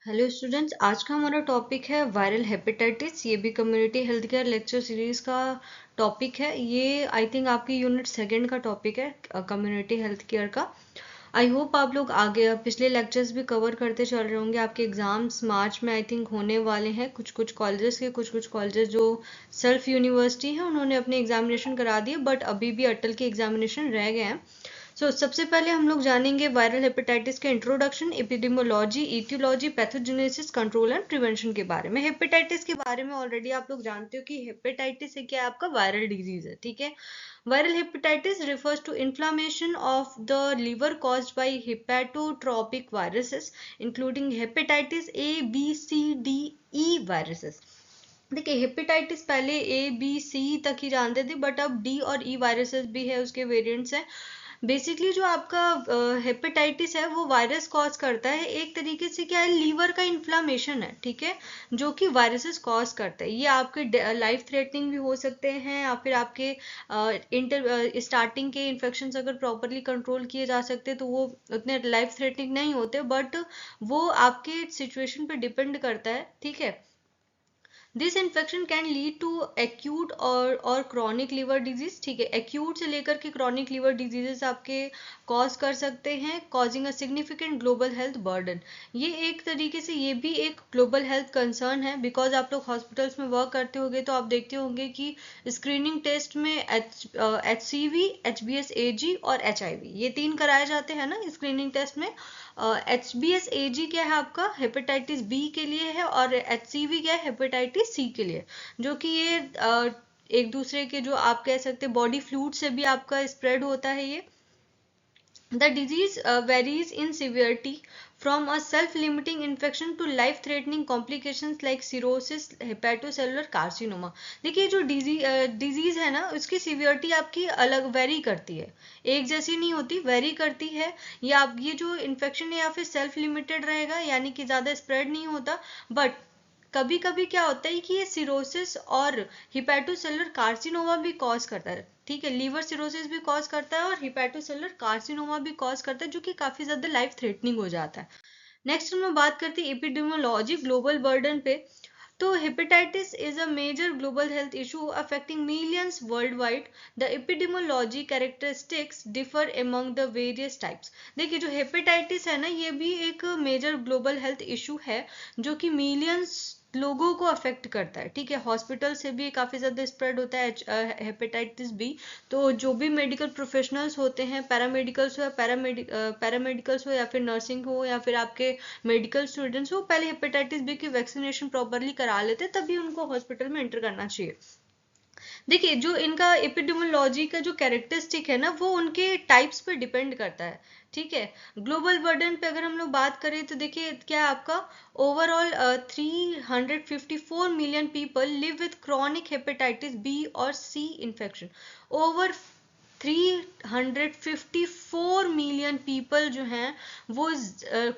Hello students, आज का हमारा टॉपिक है वायरल हेपेटाइटिस। ये भी community health care lecture series का टॉपिक है। ये आई थिंक आपकी यूनिट सेकंड का टॉपिक है, कम्युनिटी हेल्थ केयर का। आई होप आप लोग आगे पिछले लेक्चर्स भी कवर करते चल रहे होंगे। आपके एग्जाम्स मार्च में आई थिंक होने वाले हैं। कुछ कुछ कॉलेजेस जो सेल्फ यूनिवर्सिटी हैं उन्होंने अपने एग्जामिनेशन करा दिए, बट अभी भी अटल के एग्जामिनेशन रह गए हैं। सबसे पहले हम लोग जानेंगे वायरल हेपेटाइटिस के introduction, epidemiology, aetiology, pathogenesis, control and prevention के बारे में। हेपेटाइटिस के बारे में ऑलरेडी आप लोग जानते हो कि हेपेटाइटिस एक क्या है, आपका वायरल डिजीज है। ठीक है, viral hepatitis refers to inflammation of the liver caused by hepatotropic viruses including hepatitis A, B, C, D, E viruses। देखिए, हेपेटाइटिस पहले ए बी सी तक ही जानते थे, बट अब डी और ई वायरसेस भी है, उसके वेरिएंट्स हैं। बेसिकली जो आपका हेपेटाइटिस है वो वायरस कॉज करता है। एक तरीके से क्या है, लीवर का इन्फ्लामेशन है, ठीक है, जो कि वायरसेस कॉज करता है। ये आपके लाइफ थ्रेटनिंग भी हो सकते हैं, या फिर आपके स्टार्टिंग के इन्फेक्शंस अगर प्रॉपरली कंट्रोल किए जा सकते तो वो उतने लाइफ थ्रेटनिंग नहीं होते, बट वो आपके सिचुएशन पे डिपेंड करता है। ठीक है, this infection can lead to acute और क्रॉनिक लिवर डिजीज। ठीक है, एक्यूट से लेकर के क्रॉनिक लिवर डिजीजेस आपके कॉज कर सकते हैं, causing a significant global health burden. ये एक तरीके से ये भी एक ग्लोबल हेल्थ कंसर्न है, बिकॉज आप लोग हॉस्पिटल्स में वर्क करते होंगे तो आप देखते होंगे कि स्क्रीनिंग टेस्ट में HCV, HBsAg और HIV ये 3 कराए जाते हैं ना स्क्रीनिंग टेस्ट में। HBsAg क्या है, आपका हेपेटाइटिस बी के लिए है, और HCV क्या है, हेपेटाइटिस सी के लिए। जो कि ये एक दूसरे के, जो आप कह सकते हैं, बॉडी फ्लूइड से भी आपका स्प्रेड होता है ये। The disease varies in severity from a self-limiting infection to life-threatening complications like cirrhosis, hepatocellular carcinoma। देखिए, जो डिजीज है ना, उसकी सीवियरिटी आपकी अलग वेरी करती है, एक जैसी नहीं होती, वेरी करती है। या आप ये जो इन्फेक्शन है या फिर सेल्फ लिमिटेड रहेगा, यानी कि ज़्यादा स्प्रेड नहीं होता, बट कभी कभी क्या होता है कि ये सिरोसिस और हिपैटोसेलुलर कार्सिनोमा भी कॉज करता है। ठीक है, लीवर सिरोसिस भी कॉज करता है और हिपैटोसेलुलर कार्सिनोमा भी कॉज करता है, जो कि काफी ज्यादा लाइफ थ्रेटनिंग हो जाता है। नेक्स्ट हम लोग बात करते हैं एपिडेमियोलॉजी, ग्लोबल बर्डन पे। तो hepatitis is a major global health issue affecting millions worldwide. The epidemiology characteristics differ among the various types. देखिए, जो हेपेटाइटिस है ना, ये भी एक मेजर ग्लोबल हेल्थ इशू है, जो कि मिलियंस लोगों को अफेक्ट करता है। ठीक है, हॉस्पिटल से भी काफी ज्यादा स्प्रेड होता है हेपेटाइटिस बी। तो जो भी मेडिकल प्रोफेशनल्स होते हैं, पैरामेडिकल्स हो या फिर नर्सिंग हो या फिर आपके मेडिकल स्टूडेंट्स हो, पहले हेपेटाइटिस बी की वैक्सीनेशन प्रॉपरली करा लेते, तभी उनको हॉस्पिटल में एंटर करना चाहिए। देखिए, जो इनका एपिडेमियोलॉजी का जो कैरेक्टरिस्टिक है ना, वो उनके टाइप्स पे डिपेंड करता है। ठीक है, ग्लोबल बर्डन पे अगर हम लोग बात करें तो देखिए क्या है, आपका overall 354 million people live with chronic hepatitis B और C infection. Over 354 million people जो हैं वो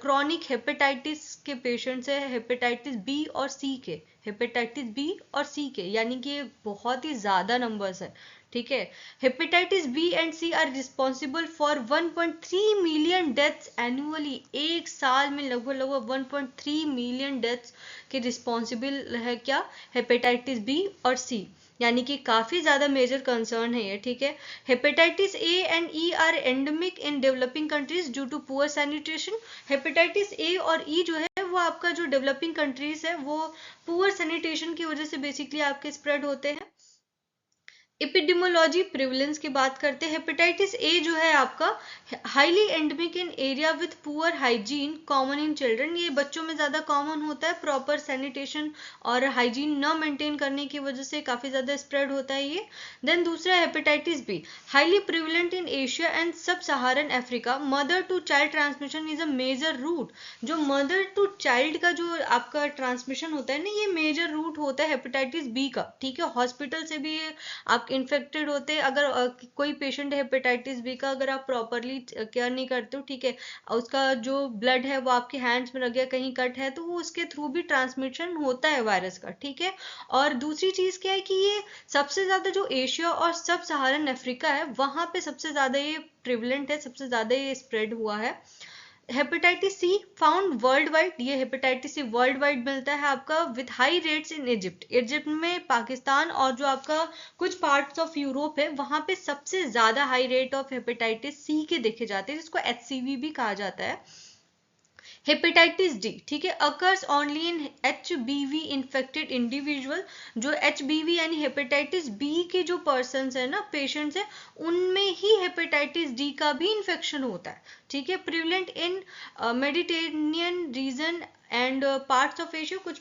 क्रॉनिक हेपेटाइटिस के पेशेंट्स है, हेपेटाइटिस बी और सी के, हेपेटाइटिस बी और सी के, यानी कि ये बहुत ही ज्यादा नंबर्स है। ठीक है, hepatitis B and C are responsible for 1.3 million deaths annually. एक साल में लगभग 1.3 मिलियन डेथ्स के रिस्पॉन्सिबल है क्या, हेपेटाइटिस बी और सी, यानी कि काफी ज्यादा मेजर कंसर्न है ये। ठीक है, hepatitis A and E are endemic in developing countries due to poor sanitation. Hepatitis A और ई जो है वो आपका जो डेवलपिंग कंट्रीज है वो पुअर सैनिटेशन की वजह से बेसिकली आपके स्प्रेड होते हैं। एपिडेमियोलॉजी प्रिवलेंस की बात करते हैं। हेपेटाइटिस ए जो है आपका highly endemic in area with poor hygiene, common in children. ये बच्चों में ज्यादा कॉमन होता है, प्रॉपर सैनिटेशन और हाइजीन न मेंटेन करने की वजह से काफी ज्यादा स्प्रेड होता है ये। देन दूसरा hepatitis B, highly prevalent in Asia and sub Saharan Africa. Mother to child transmission is a major route. जो मदर टू चाइल्ड का जो आपका ट्रांसमिशन होता है ना, ये मेजर रूट होता है हेपेटाइटिस बी का। ठीक है, हॉस्पिटल से भी आप इन्फेक्टेड होते हैं। अगर कोई पेशेंट है हेपेटाइटिस बी का, अगर आप प्रॉपरली केयर नहीं करते हो, ठीक है, उसका जो ब्लड है वो आपके हैंड्स में लग गया, कहीं कट है, तो वो उसके थ्रू भी ट्रांसमिशन होता है वायरस का। ठीक है, और दूसरी चीज क्या है कि ये सबसे ज्यादा जो एशिया और सब सहारन अफ्रीका है, वहां पे सबसे ज्यादा ये प्रिवलेंट है, सबसे ज्यादा ये स्प्रेड हुआ है। Hepatitis C found worldwide, ये हेपेटाइटिस सी वर्ल्ड वाइड मिलता है आपका with high rates in Egypt. Egypt में, पाकिस्तान और जो आपका कुछ पार्ट्स ऑफ यूरोप है वहां पे सबसे ज्यादा high rate of hepatitis C के देखे जाते हैं, जिसको HCV भी कहा जाता है। हेपेटाइटिस डी, ठीक है, occurs only in HBV infected individual. जो HBV यानी हेपेटाइटिस बी के जो पर्सन है ना, पेशेंट्स है, उनमें ही हेपेटाइटिस डी का भी इन्फेक्शन होता है, ठीक है। Prevalent in Mediterranean reason and parts of Asia, कुछ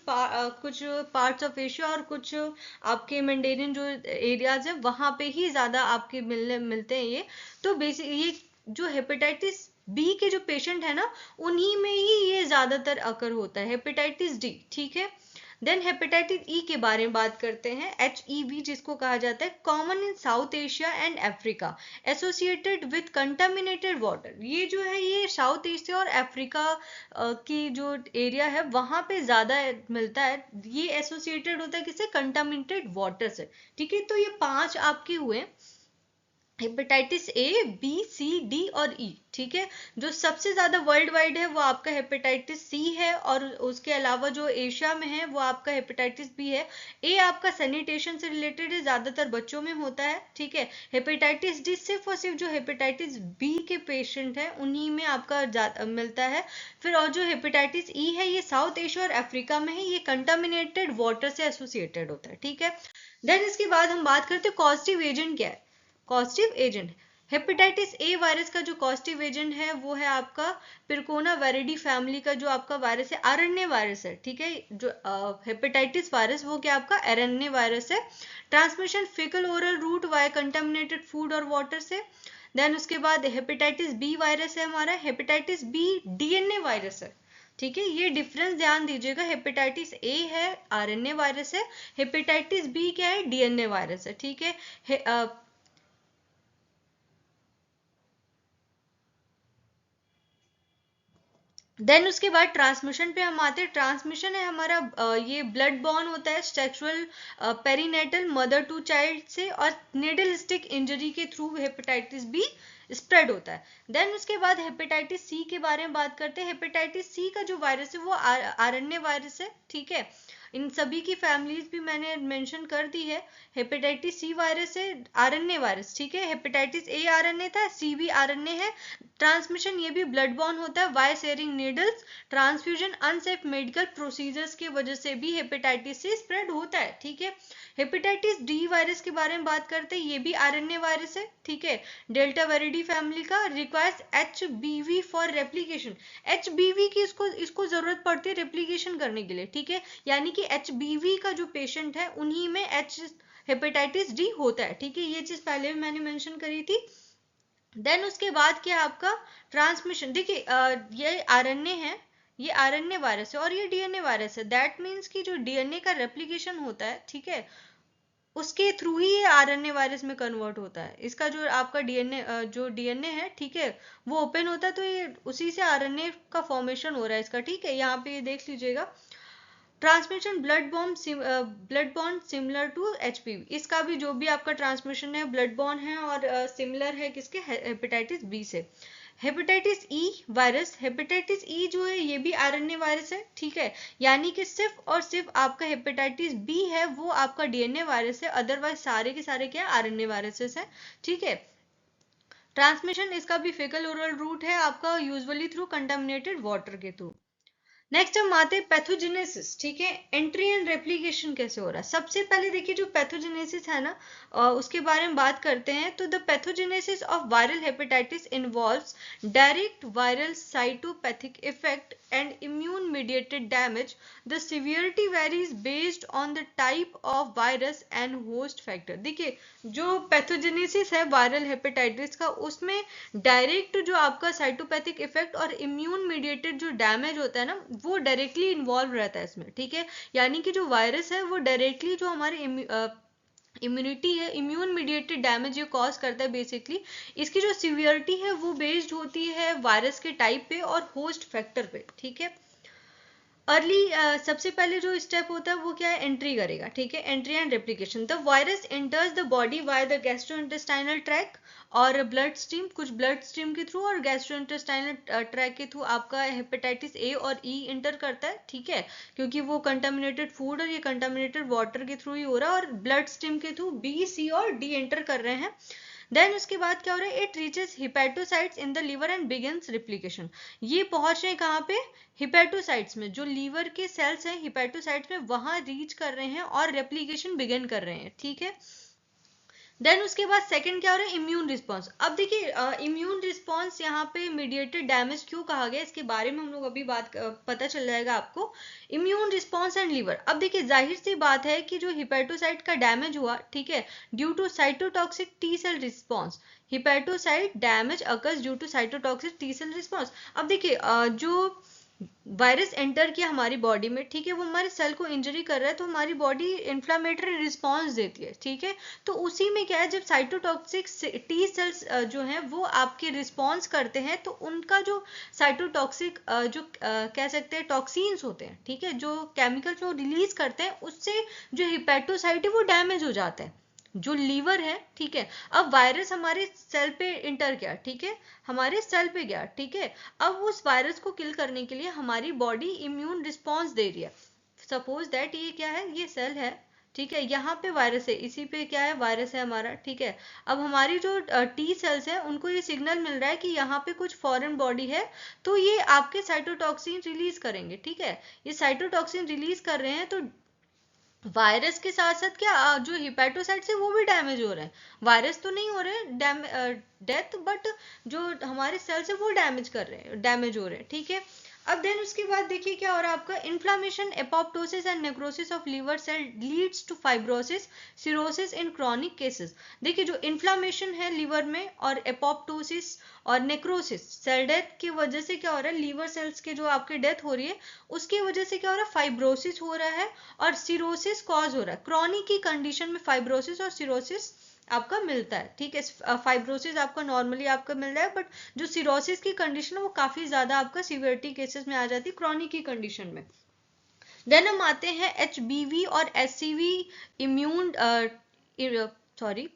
पार्ट्स ऑफ एशिया और कुछ आपके मेंडेरियन जो एरियाज है वहां पे ही ज्यादा आपके मिलते हैं ये। तो बेसिक ये जो हेपेटाइटिस बी के जो पेशेंट है ना, उन्हीं में ही ये ज्यादातर अकर होता है, हेपेटाइटिस डी, ठीक है। देन हेपेटाइटिस ई के बारे में बात करते हैं, HEV जिसको कहा जाता है, common in south Asia and Africa, associated with contaminated water. ये जो है ये साउथ एशिया और अफ्रीका की जो एरिया है वहां पे ज्यादा मिलता है। ये एसोसिएटेड होता है किससे? कंटामिनेटेड वाटर से, ठीक है। तो ये 5 आपके हुए, hepatitis A, B, C, D और E, ठीक है। जो सबसे ज्यादा वर्ल्ड वाइड है वो आपका हेपेटाइटिस C है, और उसके अलावा जो एशिया में है वो आपका हेपेटाइटिस B है। A आपका सैनिटेशन से रिलेटेड है, ज्यादातर बच्चों में होता है, ठीक है। हेपेटाइटिस D सिर्फ और सिर्फ जो हेपेटाइटिस B के पेशेंट है उन्हीं में आपका मिलता है। फिर और जो हेपेटाइटिस E है ये साउथ एशिया और अफ्रीका में है, ये कंटामिनेटेड वाटर से एसोसिएटेड होता है, ठीक है। देन इसके बाद हम बात करते हैं कॉजेटिव एजेंट क्या है। Causative agent, hepatitis A virus का जो कॉजेटिव एजेंट है वो है आपका पिरकोना वेरिडी फैमिली का जो आपका वायरस है, RNA वायरस है, ठीक है। जो हेपेटाइटिस वायरस वो क्या आपका RNA वायरस है। Transmission faecal oral route via contaminated food और वाटर से। देन उसके बाद हेपेटाइटिस बी वायरस है हमारा, हेपेटाइटिस बी DNA वायरस है, ठीक है। ये डिफरेंस ध्यान दीजिएगा, हेपेटाइटिस ए है RNA वायरस है, हेपेटाइटिस बी क्या है? DNA वायरस है, ठीक है। देन उसके बाद ट्रांसमिशन पे हम आते हैं। ट्रांसमिशन है हमारा ये ब्लड बॉर्न होता है, sexual perinatal mother to child से, और निडल स्टिक इंजरी के थ्रू हेपेटाइटिस बी स्प्रेड होता है। देन उसके बाद हेपेटाइटिस सी के बारे में बात करते हैं। हेपेटाइटिस सी का जो वायरस है वो RNA वायरस है, ठीक है। इन सभी की फैमिलीज भी मैंने मेंशन कर दी है। हेपेटाइटिस सी वायरस है, RNA वायरस, ठीक है। हेपेटाइटिस ए RNA था, C भी RNA है। ट्रांसमिशन ये भी ब्लड बॉर्न होता है, by sharing needles, transfusion, unsafe medical procedures की वजह से भी हेपेटाइटिस सी स्प्रेड होता है, ठीक है। हेपेटाइटिस डी वायरस के बारे में बात करते हैं, ये भी RNA वायरस है, ठीक है। डेल्टा वेरिडी फैमिली का, requires HBV for replication. HBV की इसको जरूरत पड़ती है रेप्लिकेशन करने के लिए, ठीक है। यानी कि HBV का जो पेशेंट है उन्हीं में हेपेटाइटिस डी होता है, ठीक है। ये चीज पहले भी मैंने मेंशन करी थी। देन उसके बाद क्या आपका ट्रांसमिशन, देखिए ये RNA है, ये RNA वायरस है और ये DNA वायरस है। दैट मीन्स कि जो DNA का रेप्लिकेशन होता है, ठीक है, उसके थ्रू ही ये RNA वायरस में कन्वर्ट होता है। इसका जो आपका जो DNA है, ठीक है, वो ओपन होता है तो ये उसी से RNA का फॉर्मेशन हो रहा है इसका, ठीक है। यहाँ पे ये देख लीजिएगा, ट्रांसमिशन ब्लड बॉन्ड सिमिलर टू HPV। इसका भी जो भी आपका ट्रांसमिशन है ब्लड बॉन्ड है और सिमिलर है किसके? हेपेटाइटिस बी से। Hepatitis E virus, hepatitis E जो है ये भी RNA वायरस है, ठीक है। यानी कि सिर्फ और सिर्फ आपका हेपेटाइटिस बी है वो आपका DNA वायरस है, अदरवाइज सारे के सारे क्या RNA वायरसेस है, ठीक है। ट्रांसमिशन इसका भी फेकल ओरल रूट है आपका, यूजुअली थ्रू कंटामिनेटेड वाटर के थ्रू। नेक्स्ट हम आते हैं पैथोजेनेसिस, ठीक है। एंट्री एंड रेप्लिकेशन कैसे हो रहा है? सबसे पहले देखिए जो पैथोजेनेसिस है ना, उसके बारे में बात करते हैं। तो the pathogenesis of viral hepatitis involves direct viral cytopathic effect and immune mediated damage. The severity varies based on the type of virus and host factor. देखिए जो पैथोजेनेसिस है वायरल हेपेटाइटिस का, उसमें डायरेक्ट जो आपका साइटोपैथिक इफेक्ट और immune mediated जो damage होता है ना, वो डायरेक्टली इन्वॉल्व रहता है इसमें, ठीक है। यानी कि जो वायरस है वो डायरेक्टली जो हमारे इम्यूनिटी है, इम्यून मीडिएटेड डैमेज ये कॉज करता है बेसिकली। इसकी जो सिवियरिटी है वो बेस्ड होती है वायरस के टाइप पे और होस्ट फैक्टर पे, ठीक है। अर्ली सबसे पहले जो स्टेप होता है वो क्या है, एंट्री करेगा, ठीक है, entry and replication. The virus enters the body via the gastrointestinal tract और ब्लड स्ट्रीम, कुछ ब्लड स्ट्रीम के थ्रू और गैस्ट्रोइंटेस्टाइनल ट्रैक के थ्रू आपका हेपेटाइटिस ए और ई इंटर करता है, ठीक है, क्योंकि वो कंटामिनेटेड फूड और ये कंटामिनेटेड वाटर के थ्रू ही हो रहा है, और ब्लड स्ट्रीम के थ्रू बी, सी और डी एंटर कर रहे हैं। देन उसके बाद क्या हो रहा है, it reaches hepatocytes in the liver and begins replication. ये पहुंच रहे हैं कहाँ पे, हिपैटोसाइट्स में, जो लीवर के सेल्स हैं हिपैटोसाइट्स में, वहां रीच कर रहे हैं और रेप्लिकेशन बिगिन कर रहे हैं, ठीक है। देन उसके बाद सेकंड क्या हो रहा है, इम्यून रिस्पॉन्स। अब देखिए इम्यून रिस्पॉन्स यहाँ पे मीडिएटेड डैमेज क्यों कहा गया, इसके बारे में हम लोग अभी बात पता चल जाएगा आपको। इम्यून रिस्पॉन्स एंड लीवर, अब देखिए जाहिर सी बात है कि जो हिपैटोसाइट का डैमेज हुआ, ठीक है, due to cytotoxic T cell response, hepatocyte damage occurs due to cytotoxic T cell response. अब देखिए जो वायरस एंटर किया हमारी बॉडी में, ठीक है, वो हमारे सेल को इंजरी कर रहा है, तो हमारी बॉडी इन्फ्लामेटरी रिस्पॉन्स देती है, ठीक है। तो उसी में क्या है, जब साइटोटॉक्सिक टी सेल्स जो हैं वो आपके रिस्पॉन्स करते हैं, तो उनका जो साइटोटॉक्सिक जो कह सकते हैं टॉक्सिन्स होते हैं, ठीक है, जो केमिकल्स वो रिलीज करते हैं, उससे जो हिपैटोसाइट है वो डैमेज हो जाता है, जो लीवर है, ठीक है। अब वायरस हमारे सेल पे इंटर किया, ठीक है, हमारे सेल पे गया, ठीक है। अब उस वायरस को किल करने के लिए हमारी बॉडी इम्यून रिस्पॉन्स दे रही है। सपोज दैट ये क्या है, ये सेल है, ठीक है, यहाँ पे वायरस है, इसी पे क्या है, वायरस है हमारा, ठीक है। अब हमारी जो टी सेल्स है उनको ये सिग्नल मिल रहा है कि यहाँ पे कुछ फॉरेन बॉडी है, तो ये आपके साइटोटॉक्सिन रिलीज करेंगे, ठीक है। ये साइटोटॉक्सिन रिलीज कर रहे हैं, तो वायरस के साथ साथ क्या जो हिपैटोसाइट्स है वो भी डैमेज हो रहे हैं। वायरस तो नहीं हो रहे डेथ, बट जो हमारे सेल्स है वो डैमेज कर रहे हैं, डैमेज हो रहे हैं, ठीक है। अब देन उसके बाद देखिए क्या हो रहा है आपका, inflammation, apoptosis and necrosis of liver cell leads to fibrosis, cirrhosis in chronic cases. देखिए जो इन्फ्लामेशन है लीवर में और एपोप्टोसिस और नेक्रोसिस, सेल डेथ की वजह से क्या हो रहा है, लीवर सेल्स के जो आपके डेथ हो रही है उसकी वजह से क्या हो रहा है, फाइब्रोसिस हो रहा है और सिरोसिस कॉज हो रहा है। क्रॉनिक की कंडीशन में फाइब्रोसिस और सिरोसिस आपका मिलता है, ठीक है। फाइब्रोसिस आपका नॉर्मली आपका मिल रहा है, बट जो सिरोसिस की कंडीशन है वो काफी ज्यादा आपका सीवियरिटी केसेस में आ जाती है क्रॉनिक की कंडीशन में। देन हम आते हैं HBV और HCV immune sorry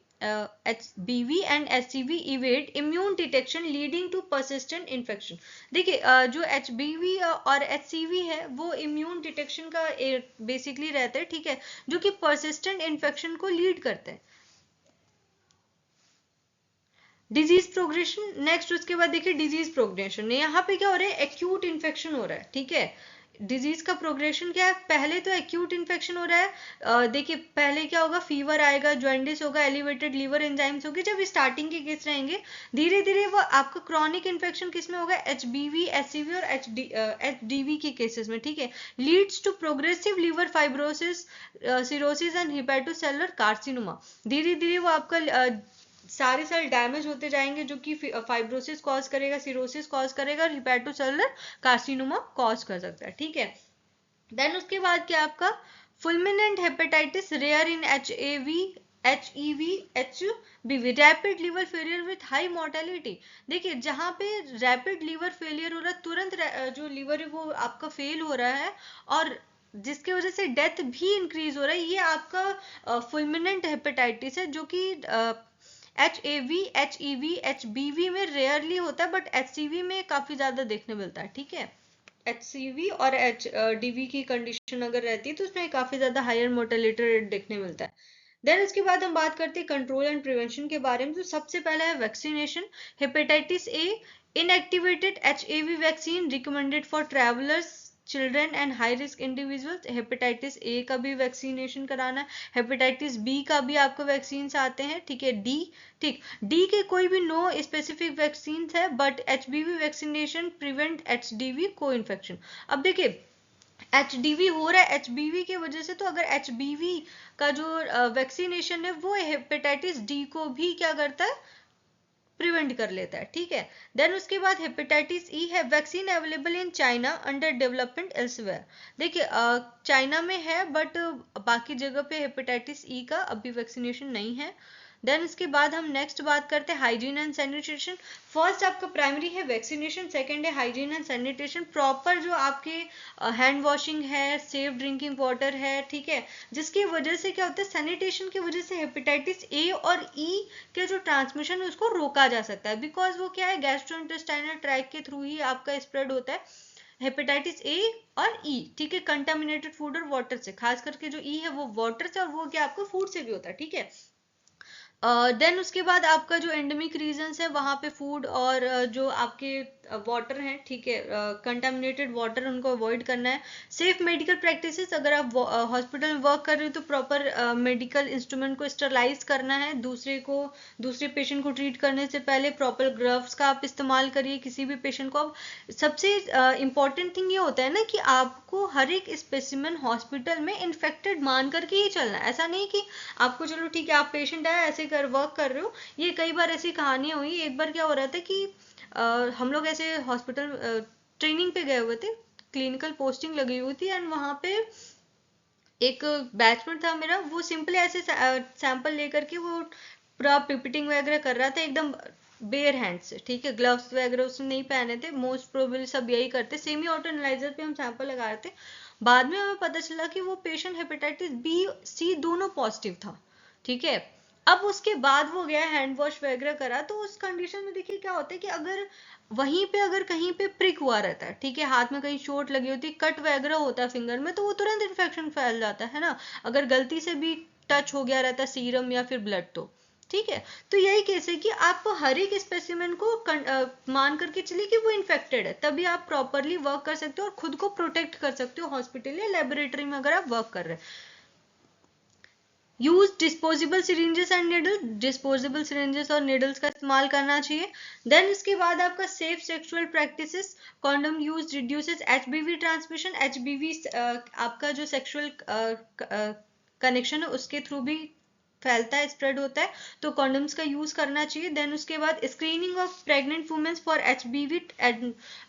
HBV and HCV evade immune detection leading to persistent infection। देखिए जो HBV और HCV है वो इम्यून डिटेक्शन का बेसिकली रहते हैं, ठीक है, जो कि persistent infection को लीड करते हैं। डिजीज प्रोग्रेशन नेक्स्ट, उसके बाद देखिए डिजीज प्रोग्रेशन, यहाँ पे क्या हो रहा है, एक्यूट इन्फेक्शन हो रहा है, ठीक है। डिजीज का प्रोग्रेशन क्या है, पहले तो एक्यूट इन्फेक्शन हो रहा है, देखिए पहले क्या होगा, फीवर आएगा, जॉइंडिस होगा, एलिवेटेड लीवर एंजाइम्स होगी, जब स्टार्टिंग के केस रहेंगे, धीरे धीरे वो आपका क्रॉनिक इन्फेक्शन किसमें होगा, HBV, HCV और HDV के केसेस में, ठीक है, leads to progressive liver fibrosis, cirrhosis and hepatocellular carcinoma. धीरे धीरे वो आपका सारे सेल डैमेज होते जाएंगे, जो कि फाइब्रोसिस कॉज करेगा, सिरोसिस कॉज करेगा और हिपैटोसेलुलर कार्सिनोमा कॉज कर सकता है, ठीक है। देन उसके बाद क्या आपका, fulminant hepatitis rare in HAV, HEV, HBV, rapid liver failure with high mortality. देखिए जहां पे रैपिड लिवर फेलियर हो रहा है, तुरंत जो लिवर है वो आपका फेल हो रहा है और जिसकी वजह से डेथ भी इंक्रीज हो रहा है, ये आपका फुलमिनेंट हेपेटाइटिस है, जो कि HAV, HEV, HBV में रेयरली होता है, बट HCV में काफी ज्यादा देखने मिलता है, ठीक है। HCV और HDV की कंडीशन अगर रहती है तो उसमें काफी ज्यादा हायर मोर्टेलिटी रेट देखने मिलता है। देन उसके बाद हम बात करते हैं कंट्रोल एंड प्रिवेंशन के बारे में। तो सबसे पहला है vaccination. Hepatitis A inactivated HAV vaccine recommended for travellers, children and high risk individuals. Hepatitis A का भी वैक्सीनेशन कराना है, हेपेटाइटिस बी का भी आपको वैक्सीन आते हैं, ठीक है। ठीक, डी के कोई भी नो स्पेसिफिक वैक्सीन है, but HBV vaccination prevent HDV को इन्फेक्शन। अब देखिए HDV हो रहा है HBV की वजह से, तो अगर HBV का जो वैक्सीनेशन है वो हेपेटाइटिस डी को भी क्या करता है, प्रिवेंट कर लेता है, ठीक है। देन उसके बाद हेपेटाइटिस ई है, vaccine available in China, under development elsewhere. देखिए चाइना में है, बट बाकी जगह पे हेपेटाइटिस ई का अभी वैक्सीनेशन नहीं है। देन उसके बाद हम नेक्स्ट बात करते हैं हाइजीन एंड सैनिटेशन। फर्स्ट आपका प्राइमरी है वैक्सीनेशन, सेकंड है हाइजीन एंड सैनिटेशन। प्रॉपर जो आपके हैंड वॉशिंग है, सेफ ड्रिंकिंग वाटर है, ठीक है, जिसकी वजह से क्या होता है, सैनिटेशन की वजह से हेपेटाइटिस ए और ई के जो ट्रांसमिशन है उसको रोका जा सकता है। बिकॉज वो क्या है, गैस्ट्रोइंटेस्टाइनल ट्रैक्ट के थ्रू ही आपका स्प्रेड होता है हेपेटाइटिस ए और ई, ठीक है, कंटामिनेटेड फूड और वाटर से। खास करके जो ई है वो वाटर से और वो क्या आपको फूड से भी होता है, ठीक है। देन उसके बाद आपका जो एंडेमिक रीजन्स है वहाँ पे फूड और जो आपके वाटर हैं, ठीक है, कंटामिनेटेड वाटर उनको अवॉइड करना है। सेफ मेडिकल प्रैक्टिसेस, अगर आप हॉस्पिटल में वर्क कर रहे हो तो प्रॉपर मेडिकल इंस्ट्रूमेंट को स्टरलाइज करना है। दूसरे पेशेंट को ट्रीट करने से पहले प्रॉपर ग्लव्स का आप इस्तेमाल करिए किसी भी पेशेंट को। अब सबसे इम्पॉर्टेंट थिंग ये होता है ना कि आपको हर एक स्पेसिमेन हॉस्पिटल में इन्फेक्टेड मान करके ही चलना है। ऐसा नहीं कि आपको चलो ठीक है आप पेशेंट आए ऐसे वर्क कर रहे हो। ये कई बार ऐसी कहानियां हुई। एक बार क्या हो रहा था कि हम लोग ऐसे हॉस्पिटल ट्रेनिंग पे गए हुए थे, क्लिनिकल पोस्टिंग लगी हुई थी, एंड वहां पे एक बैचमेट था मेरा, वो सिंपली ऐसे सैंपल लेकर के वो पूरा पिपिटिंग वगैरह कर रहा था एकदम बेयर हैंड से, ठीक है, ग्लव्स वगैरह उसने नहीं पहने थे। मोस्ट प्रोबेबली सब यही करते। सेमी ऑटो एनालाइजर पे हम सैंपल लगा रहे थे। बाद में हमें पता चला कि वो पेशेंट हेपेटाइटिस बी सी दोनों पॉजिटिव था, ठीक है। अब उसके बाद वो गया हैंड वॉश वगैरह करा, तो उस कंडीशन में देखिए क्या होता है कि अगर वहीं पे अगर कहीं पे प्रिक हुआ रहता है, ठीक है, हाथ में कहीं चोट लगी होती है, कट वगैरह होता है फिंगर में, तो वो तुरंत इन्फेक्शन फैल जाता है ना, अगर गलती से भी टच हो गया रहता है सीरम या फिर ब्लड तो, ठीक है। तो यही केस है कि आप हर एक स्पेसिमेन को मान करके चलिए कि वो इन्फेक्टेड है, तभी आप प्रॉपरली वर्क कर सकते हो और खुद को प्रोटेक्ट कर सकते हो हॉस्पिटल या लेबोरेटरी में अगर आप वर्क कर रहे हैं। Use disposable syringes and needle, disposable syringes और निडल्स का इस्तेमाल करना चाहिए। देन इसके बाद आपका safe sexual practices, condom use reduces HBV transmission. HBV आपका जो सेक्सुअल कनेक्शन है उसके थ्रू भी फैलता है, स्प्रेड होता है, तो कॉन्डम्स का यूज करना चाहिए। देन उसके बाद screening of pregnant women's for HBV.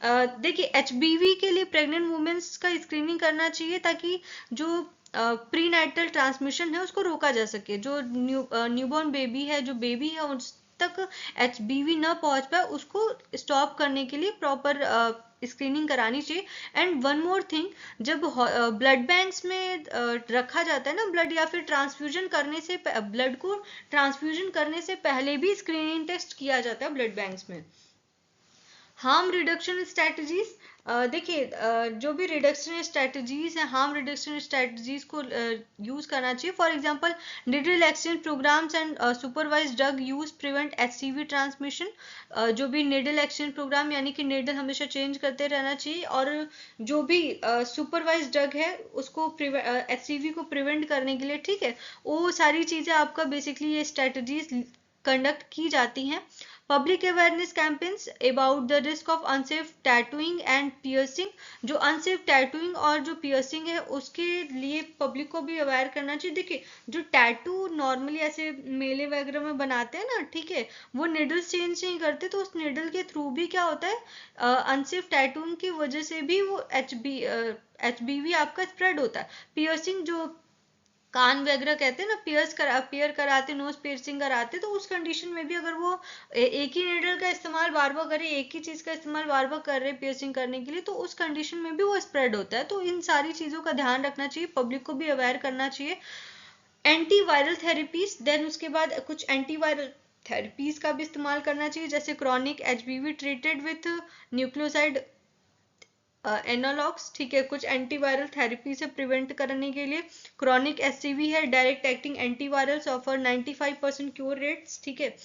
देखिए एचबीवी के लिए प्रेग्नेंट वुमेन्स का स्क्रीनिंग करना चाहिए ताकि जो प्रीनाइटल ट्रांसमिशन है उसको रोका जा सके। जो न्यूबॉर्न बेबी है, जो बेबी है उस तक एचबीवी न पहुंच पाए, उसको स्टॉप करने के लिए प्रॉपर स्क्रीनिंग करानी चाहिए। एंड वन मोर थिंग, जब ब्लड बैंक्स में रखा जाता है ना ब्लड, या फिर ट्रांसफ्यूजन करने से ब्लड को ट्रांसफ्यूजन करने से पहले भी स्क्रीनिंग टेस्ट किया जाता है ब्लड बैंक्स में। हार्म रिडक्शन स्ट्रेटजीज, देखिए जो भी रिडक्शन स्ट्रेटजीज हैं, हार्म रिडक्शन स्ट्रेटजीज को यूज करना चाहिए। For example needle exchange programmes and supervise drug use prevent HCV transmission. जो भी निडल एक्सचेंज प्रोग्राम यानी कि निडल हमेशा चेंज करते रहना चाहिए, और जो भी सुपरवाइज ड्रग है उसको एचसीवी को प्रिवेंट करने के लिए, ठीक है, वो सारी चीजें आपका बेसिकली ये स्ट्रेटजीज कंडक्ट की जाती हैं। Public awareness campaigns about the risk of unsafe tattooing and piercing. जो अनसेफ टैटूइंग और जो पियर्सिंग है उसके लिए पब्लिक को भी अवेयर करना चाहिए। देखिए जो टैटू नॉर्मली ऐसे मेले वगैरह में बनाते हैं ना, ठीक है, वो निडल्स चेंज नहीं करते, तो उस निडल के थ्रू भी क्या होता है, अनसेफ टैटूइंग की वजह से भी वो एचबीवी आपका स्प्रेड होता है। पियर्सिंग जो कान वगैरह कहते हैं ना, पियर कराते, नोज पियर्सिंग कराते, तो उस कंडीशन में भी अगर वो एक ही नीडल का इस्तेमाल बार बार करे, एक ही चीज का इस्तेमाल बार बार कर रहे पियर्सिंग करने के लिए, तो उस कंडीशन में भी वो स्प्रेड होता है। तो इन सारी चीजों का ध्यान रखना चाहिए, पब्लिक को भी अवेयर करना चाहिए। एंटीवायरल थेरेपीज, देन उसके बाद कुछ एंटीवायरल थेरेपीज का भी इस्तेमाल करना चाहिए, जैसे chronic HBV treated with nucleoside analogues, ठीक है, कुछ एंटीवायरल थेरेपी से प्रिवेंट करने के लिए। क्रॉनिक एससीवी है, direct acting antivirals offer 95% cure rates, ठीक है,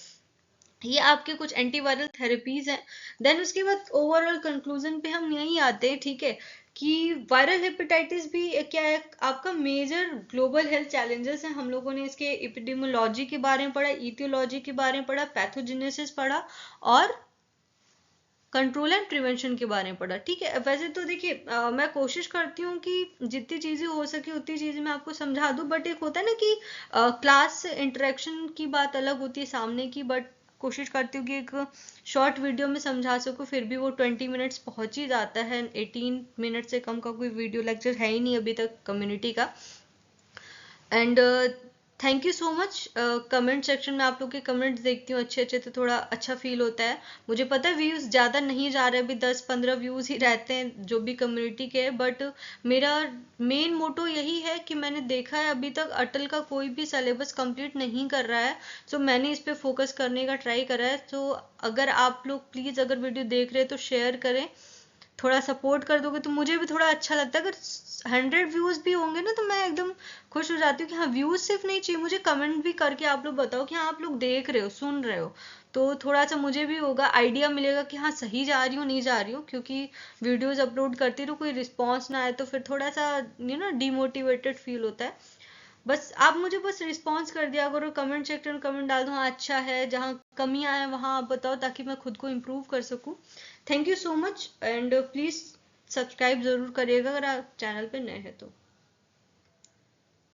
ये आपके कुछ एंटीवायरल थेरेपीज हैं। देन उसके बाद ओवरऑल कंक्लूजन पे हम यही आते हैं, ठीक है, कि वायरल हेपेटाइटिस भी क्या है आपका मेजर ग्लोबल हेल्थ चैलेंजेस हैं। हम लोगों ने इसके एपिडेमियोलॉजी के बारे में पढ़ा, इथियोलॉजी के बारे में पढ़ा, पैथोजेनेसिस पढ़ा और कंट्रोल एंड प्रिवेंशन के बारे में पढ़ा, ठीक है। वैसे तो देखिए मैं कोशिश करती हूँ कि जितनी चीजें हो सके उतनी चीजें मैं आपको समझा दूँ, बट एक होता है ना कि क्लास इंटरेक्शन की बात अलग होती है सामने की, बट कोशिश करती हूँ कि एक शॉर्ट वीडियो में समझा सकूँ, फिर भी वो 20 मिनट्स पहुंच ही जाता है। 18 मिनट से कम का कोई वीडियो लेक्चर है ही नहीं अभी तक कम्युनिटी का। And thank you so much. Comment section में आप लोग के कमेंट्स देखती हूँ अच्छे अच्छे, तो थोड़ा अच्छा फील होता है। मुझे पता है व्यूज़ ज़्यादा नहीं जा रहे, अभी 10-15 व्यूज़ ही रहते हैं जो भी कम्युनिटी के, बट मेरा मेन मोटो यही है कि मैंने देखा है अभी तक अटल का कोई भी सिलेबस कंप्लीट नहीं कर रहा है, सो मैंने इस पे फोकस करने का ट्राई करा है। तो अगर आप लोग प्लीज़ अगर वीडियो देख रहे हैं तो शेयर करें, थोड़ा सपोर्ट कर दोगे तो मुझे भी थोड़ा अच्छा लगता है। अगर 100 व्यूज भी होंगे ना तो मैं एकदम खुश हो जाती हूँ कि हाँ, व्यूज सिर्फ नहीं चाहिए, मुझे कमेंट भी करके आप लोग बताओ कि हाँ आप लोग देख रहे हो, सुन रहे हो, तो थोड़ा सा मुझे भी होगा, आइडिया मिलेगा कि हाँ सही जा रही हूँ नहीं जा रही हूँ। क्योंकि वीडियोज अपलोड करती रहो, कोई रिस्पॉन्स ना आए तो फिर थोड़ा सा डिमोटिवेटेड फील होता है। बस आप मुझे बस रिस्पॉन्स कर दिया करो, कमेंट सेक्शन में कमेंट डाल दो, हाँ अच्छा है, जहाँ कमियां हैं वहाँ आप बताओ ताकि मैं खुद को इम्प्रूव कर सकूँ। Thank you so much, and please subscribe ज़रूर करिएगा अगर आप चैनल पे नए हैं तो।